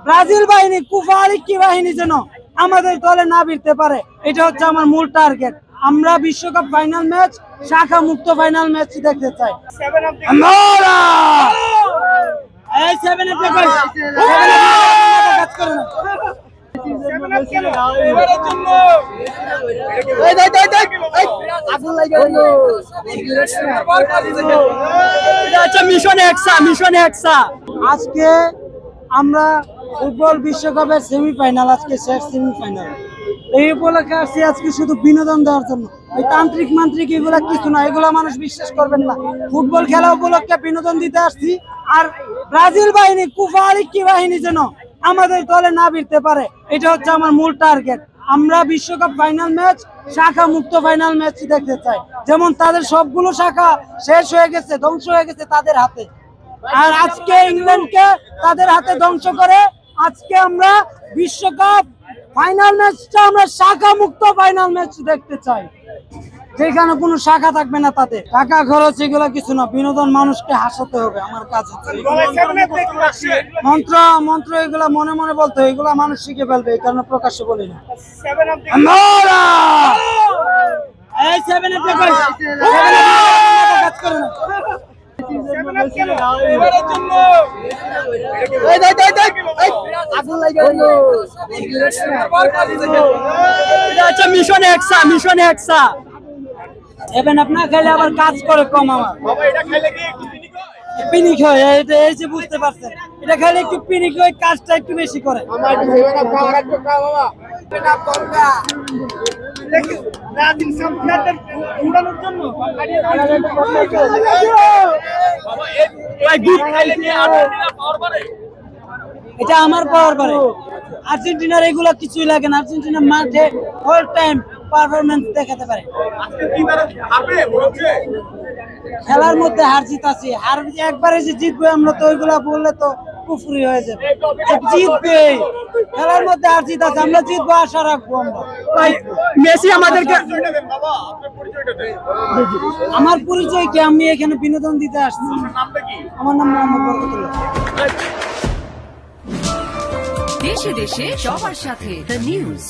Brazil বাহিনী কুফারিকি বাহিনী যেন আমাদের দলে না ভিড়তে পারে, এটা হচ্ছে আমার মূল টার্গেট। আমরা বিশ্বকাপ ফাইনাল ম্যাচ, শাখা মুক্ত ফাইনাল ম্যাচ দেখতে চাই। এই 7 এর কাজ করে না। আজকে আমরা ফুটবল বিশ্বকাপের সেমিফাইনাল, আজকে শেষ সেমিফাইনাল। এই উপলক্ষে আসছি আজকে শুধু বিনোদন দেওয়ার জন্য। এই তান্ত্রিক মান্ত্রিক এগুলা কিছু না, এগুলা মানুষ বিশ্বাস করবেন না। ফুটবল খেলা উপলক্ষে বিনোদন দিতে আসছি। আর ব্রাজিল বাহিনী কুফারিকি বাহিনী যেন আমাদের দলে না ভিড়তে পারে, এটা হচ্ছে আমার মূল টার্গেট। আমরা বিশ্বকাপ ফাইনাল ম্যাচ, শাখা মুক্ত ফাইনাল ম্যাচ দেখতে চাই। যেমন তাদের সবগুলো শাখা শেষ হয়ে গেছে, ধ্বংস হয়ে গেছে তাদের হাতে। আর আজকে ইংল্যান্ডকে তাদের হাতে ধ্বংস করে আজকে আমরা বিশ্বকাপ ফাইনাল ম্যাচটা আমরা শাখা মুক্ত ফাইনাল ম্যাচ দেখতে চাই, যেখানে কোনো শাখা থাকবে না। তাদের টাকা খরচ এগুলা কিছু না, বিনোদন মানুষকে হাসাতে হবে। আমার কাজ হচ্ছে মন্ত্র মন্ত্র এগুলা মনে মনে বলতে, এগুলা মানুষ শিখে ফেলবে, এই কারণে প্রকাশ্যে বলি না। এই 7 এর কাজ করে না। আপনার খাইলে আবার কাজ করে কম। আমার পিনিক হয়, এই যে বুঝতে পারছেন, এটা খাইলে একটু পিনিক হয়, কাজটা একটু বেশি করে। এটা আমার পাওয়ার পারে। আর্জেন্টিনার এগুলা কিছুই লাগে না। আর্জেন্টিনা মাঠে অল টাইম পারফরম্যান্স দেখাতে পারে। খেলার মধ্যে হার জিত আছে, হার একবারে যে জিতবে আমরা তো ওইগুলা বললে তো কুফরি হয়ে যাবে। জিতবে, খেলার মধ্যে হার জিত আছে, আমরা জিতবো আশা রাখবো। আমরা মেসি আমাদেরকে, আমার পরিচয় কি, আমি এখানে বিনোদন দিতে আসছি। আমার নাম মোহাম্মদ বরকতুল্লাহ। দেশে দেশে সবার সাথে দ্য নিউজ।